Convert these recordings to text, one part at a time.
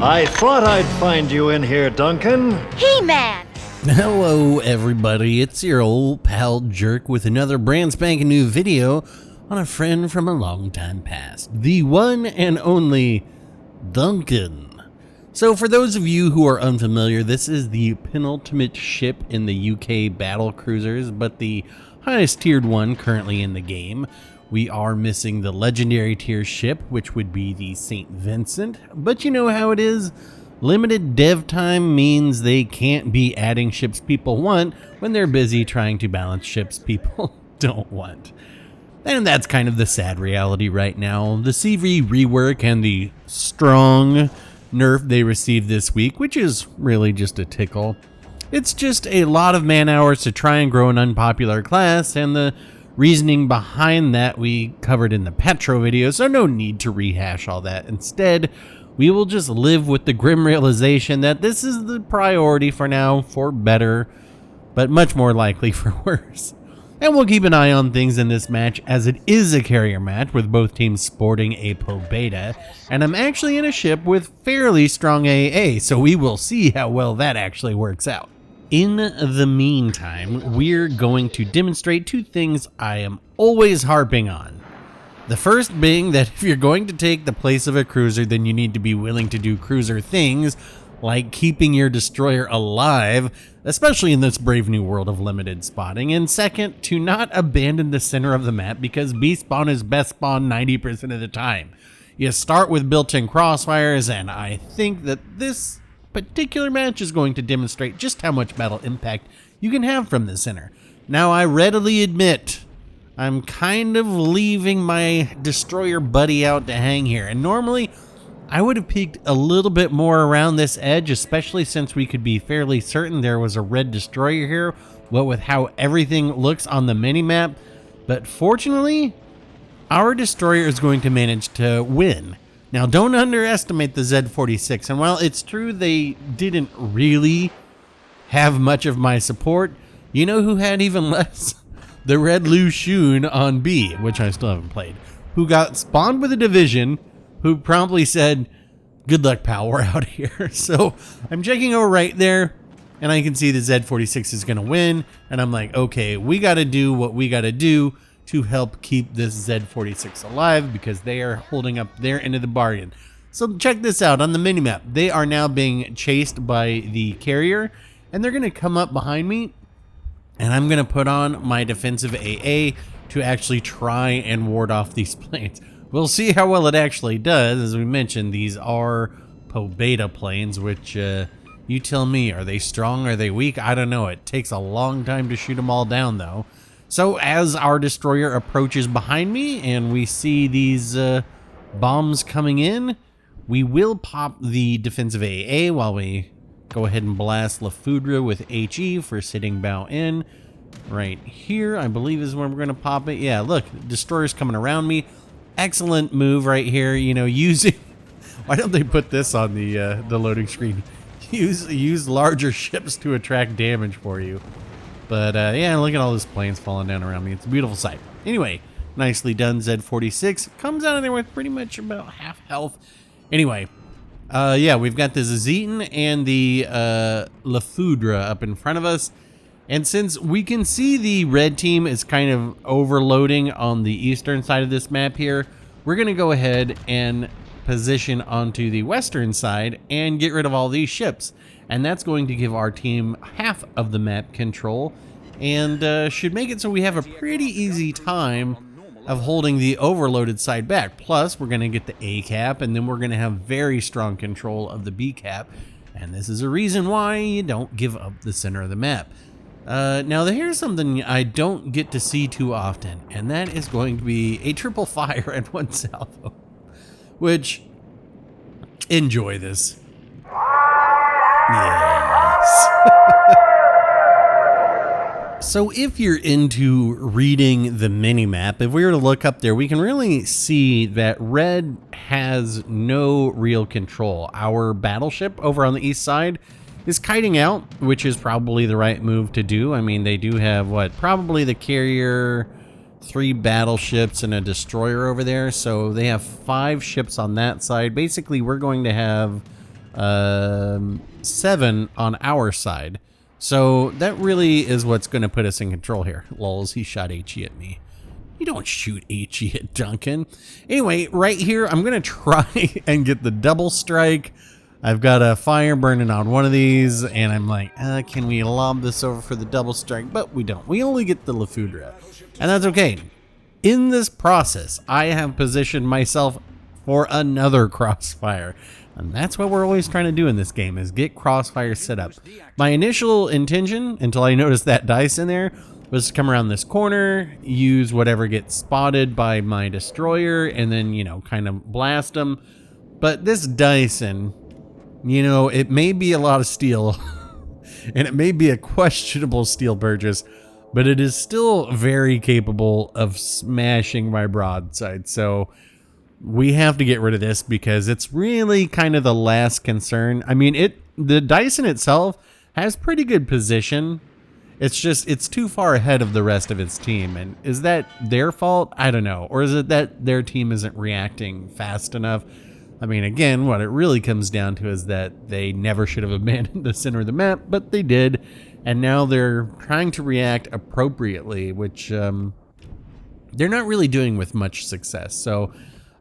I thought I'd find you in here, Duncan. He-Man! Hello everybody, it's your old pal Jerk with another brand spanking new video on a friend from a long time past, the one and only Duncan. So for those of you who are unfamiliar, this is the penultimate ship in the UK battle cruisers, but the highest tiered one currently in the game. We are missing the legendary tier ship, which would be the St. Vincent, but you know how it is. Limited dev time means they can't be adding ships people want when they're busy trying to balance ships people don't want. And that's kind of the sad reality right now. The CV rework and the strong nerf they received this week, which is really just a tickle. It's just a lot of man hours to try and grow an unpopular class, and the reasoning behind that we covered in the Petro video, so no need to rehash all that. Instead, we will just live with the grim realization that this is the priority for now, for better, but much more likely for worse. And we'll keep an eye on things in this match, as it is a carrier match with both teams sporting a beta, and I'm actually in a ship with fairly strong AA, so we will see how well that actually works out. In the meantime, we're going to demonstrate two things I am always harping on. The first being that if you're going to take the place of a cruiser, then you need to be willing to do cruiser things, like keeping your destroyer alive, especially in this brave new world of limited spotting. And second, to not abandon the center of the map, because B spawn is best spawn 90% of the time. You start with built-in crossfires, and I think that this particular match is going to demonstrate just how much battle impact you can have from the center. Now, I readily admit I'm kind of leaving my destroyer buddy out to hang here, and normally I would have peeked a little bit more around this edge, especially since we could be fairly certain there was a red destroyer here, what with how everything looks on the minimap. But fortunately, our destroyer is going to manage to win. Now, don't underestimate the Z46, and while it's true they didn't really have much of my support, you know who had even less? The Red Lushun on B, which I still haven't played, who got spawned with a division, who promptly said, "Good luck, pal, we're out here." So I'm checking over right there, and I can see the Z46 is going to win, and I'm like, okay, we got to do what we got to do to help keep this Z46 alive, because they are holding up their end of the bargain. So check this out on the minimap. They are now being chased by the carrier, and they're going to come up behind me, and I'm going to put on my defensive AA to actually try and ward off these planes. We'll see how well it actually does. As we mentioned, these are beta planes, which you tell me, are they strong? Are they weak? I don't know. It takes a long time to shoot them all down, though. So as our destroyer approaches behind me and we see these bombs coming in, we will pop the defensive AA while we go ahead and blast Lafudra with HE for sitting bow in. Right here, I believe, is where we're going to pop it. Yeah, look, destroyer's coming around me. Excellent move right here, you know, using... Why don't they put this on the loading screen? Use larger ships to attract damage for you. But yeah, look at all those planes falling down around me. It's a beautiful sight. Anyway, nicely done, Z46. Comes out of there with pretty much about half health. Anyway, yeah, we've got the Zazetan and the Lafudra up in front of us. And since we can see the red team is kind of overloading on the eastern side of this map here, we're going to go ahead and position onto the western side and get rid of all these ships. And that's going to give our team half of the map control, and should make it so we have a pretty easy time of holding the overloaded side back. Plus, we're going to get the A cap, and then we're going to have very strong control of the B cap. And this is a reason why you don't give up the center of the map. Now, here's something I don't get to see too often, and that is going to be a triple fire and one salvo. Which, enjoy this. Yes. So if you're into reading the minimap, if we were to look up there, we can really see that red has no real control. Our battleship over on the east side is kiting out, which is probably the right move to do. I mean, they do have, what, probably the carrier, 3 battleships, and a destroyer over there. So they have 5 ships on that side. Basically, we're going to have 7 on our side. So that really is what's going to put us in control here. Lols, he shot HE at me. You don't shoot HE at Duncan. Anyway, right here, I'm going to try and get the double strike. I've got a fire burning on one of these, and I'm like, can we lob this over for the double strike? But we don't. We only get the Lafudra, and that's okay. In this process, I have positioned myself for another crossfire, and that's what we're always trying to do in this game, is get crossfire set up. My initial intention, until I noticed that dice in there, was to come around this corner, use whatever gets spotted by my destroyer, and then, you know, kind of blast them. But this Dyson, you know, it may be a lot of steel, and it may be a questionable steel purchase, but it is still very capable of smashing my broadside. So we have to get rid of this because it's really kind of the last concern. I mean, the Dyson itself has pretty good position. It's just, it's too far ahead of the rest of its team. And is that their fault? I don't know. Or is it that their team isn't reacting fast enough? I mean, again, what it really comes down to is that they never should have abandoned the center of the map, but they did. And now they're trying to react appropriately, which they're not really doing with much success. So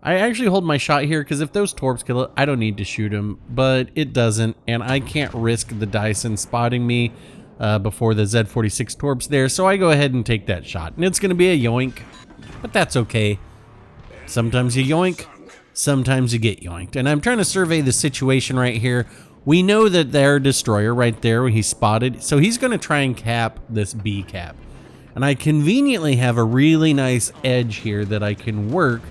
I actually hold my shot here, because if those torps kill it, I don't need to shoot them, but it doesn't. And I can't risk the Dyson spotting me before the Z46 torps there. So I go ahead and take that shot. And it's going to be a yoink, but that's okay. Sometimes you yoink. Sometimes you get yoinked. And I'm trying to survey the situation right here. We know that their destroyer right there, he's spotted. So he's going to try and cap this B cap. And I conveniently have a really nice edge here that I can work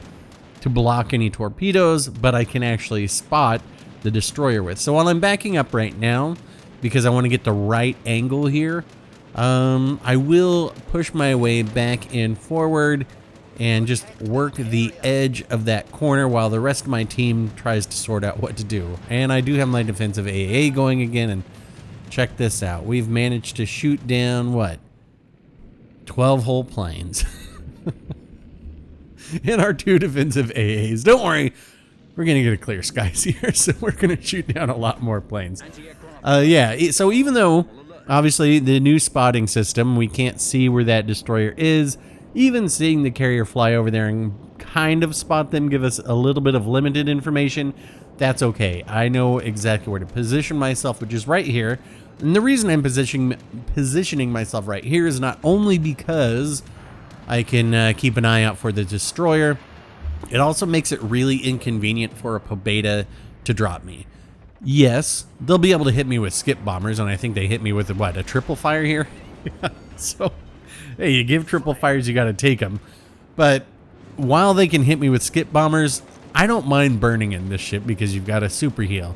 to block any torpedoes, but I can actually spot the destroyer with. So while I'm backing up right now, because I want to get the right angle here, I will push my way back and forward and just work the edge of that corner while the rest of my team tries to sort out what to do. And I do have my defensive AA going again, and check this out. We've managed to shoot down, what, 12 whole planes. And our 2 defensive AAs. Don't worry, we're going to get a clear skies here, so we're going to shoot down a lot more planes. Yeah, so even though, obviously, the new spotting system, we can't see where that destroyer is, even seeing the carrier fly over there and kind of spot them, give us a little bit of limited information, that's okay. I know exactly where to position myself, which is right here. And the reason I'm positioning myself right here is not only because I can keep an eye out for the destroyer, it also makes it really inconvenient for a Pobeda to drop me. Yes, they'll be able to hit me with skip bombers, and I think they hit me with, what, a triple fire here? So, hey, you give triple fires, you got to take them. But while they can hit me with skip bombers, I don't mind burning in this ship because you've got a super heal.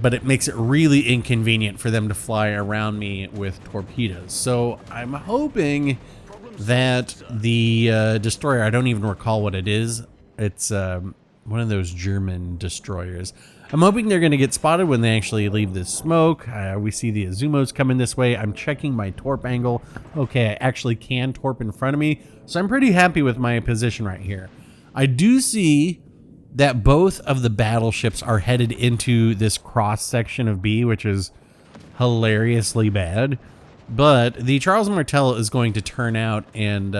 But it makes it really inconvenient for them to fly around me with torpedoes. So I'm hoping that the destroyer, I don't even recall what it is. It's one of those German destroyers. I'm hoping they're going to get spotted when they actually leave this smoke. We see the Azumos coming this way. I'm checking my torp angle. Okay, I actually can torp in front of me. So I'm pretty happy with my position right here. I do see that both of the battleships are headed into this cross section of B, which is hilariously bad. But the Charles Martel is going to turn out and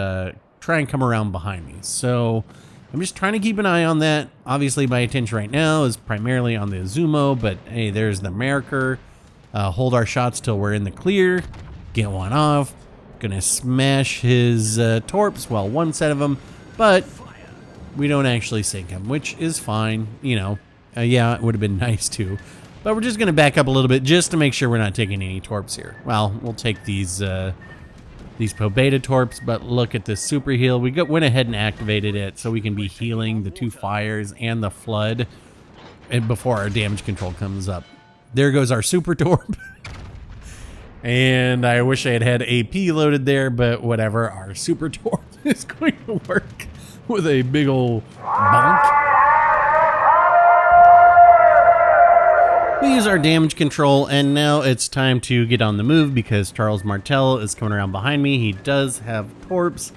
try and come around behind me. So I'm just trying to keep an eye on that. Obviously, my attention right now is primarily on the Azumo, but hey, there's the Ameriker. Hold our shots till we're in the clear. Get one off. Gonna smash his torps, well, one set of them, but we don't actually sink him, which is fine. You know, yeah, it would have been nice too. But we're just gonna back up a little bit just to make sure we're not taking any torps here. Well, we'll take these Pobeda torps, but look at this super heal. We went ahead and activated it so we can be healing the 2 fires and the flood and before our damage control comes up. There goes our super torp. And I wish I had AP loaded there, but whatever. Our super torp is going to work with a big ol' bonk. We use our damage control, and now it's time to get on the move because Charles Martel is coming around behind me. He does have torps.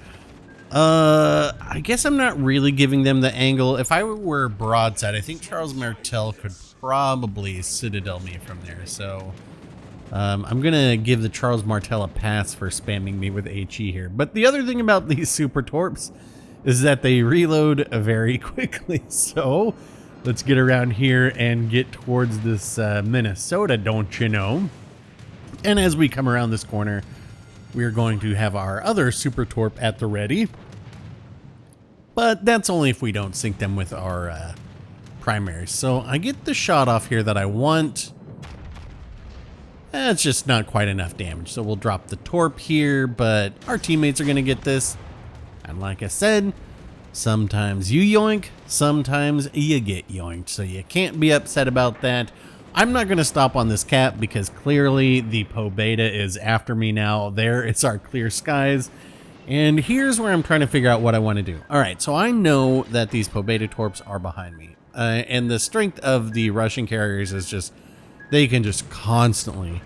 I guess I'm not really giving them the angle. If I were broadside, I think Charles Martel could probably citadel me from there. So I'm gonna give the Charles Martel a pass for spamming me with HE here. But the other thing about these super torps is that they reload very quickly. So let's get around here and get towards this Minnesota, don't you know? And as we come around this corner, we're going to have our other super torp at the ready. But that's only if we don't sync them with our primaries. So I get the shot off here that I want. It's just not quite enough damage. So we'll drop the torp here, but our teammates are going to get this. And like I said, sometimes you yoink, sometimes you get yoinked. So you can't be upset about that. I'm not going to stop on this cap because clearly the Po Beta is after me now. There, it's our clear skies. And here's where I'm trying to figure out what I want to do. All right, so I know that these Po Beta torps are behind me. And the strength of the Russian carriers is just, they can just constantly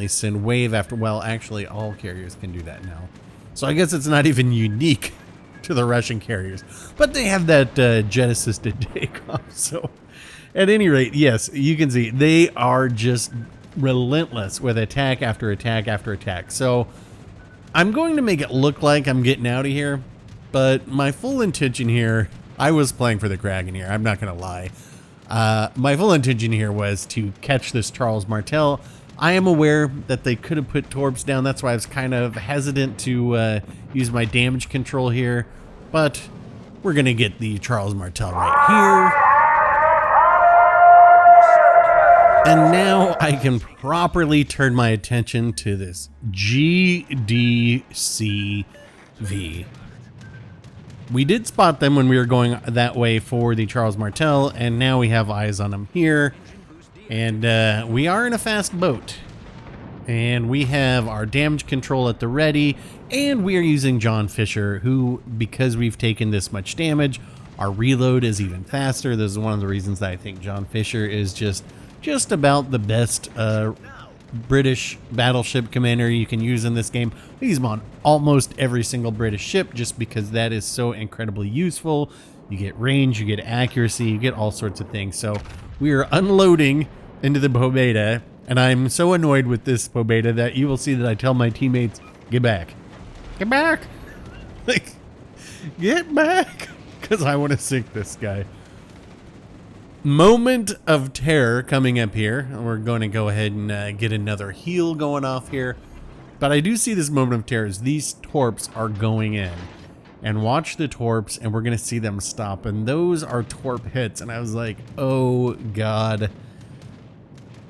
send wave after, well, actually all carriers can do that now. So I guess it's not even unique to the Russian carriers. But they have that jet-assisted takeoff, so... At any rate, yes, you can see they are just relentless with attack after attack after attack. So I'm going to make it look like I'm getting out of here, but my full intention here, I was playing for the Kraken here, I'm not going to lie. My full intention here was to catch this Charles Martel. I am aware that they could have put torps down, that's why I was kind of hesitant to use my damage control here, but we're going to get the Charles Martel right here. And now I can properly turn my attention to this GDCV. We did spot them when we were going that way for the Charles Martel, and now we have eyes on them here. And we are in a fast boat. And we have our damage control at the ready, and we are using John Fisher, who, because we've taken this much damage, our reload is even faster. This is one of the reasons that I think John Fisher is just about the best British battleship commander you can use in this game. We use him on almost every single British ship just because that is so incredibly useful. You get range, you get accuracy, you get all sorts of things. So we are unloading into the Po Beta, and I'm so annoyed with this Po Beta that you will see that I tell my teammates, get back. Get back! Like, get back! Because I want to sink this guy. Moment of terror coming up here. We're going to go ahead and get another heal going off here. But I do see this moment of terror as these torps are going in. And watch the torps, and we're going to see them stop. And those are torp hits. And I was like, oh, God.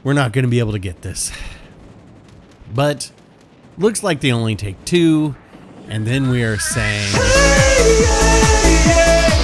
We're not going to be able to get this. But looks like they only take two. And then we are saying... Hey, hey, hey.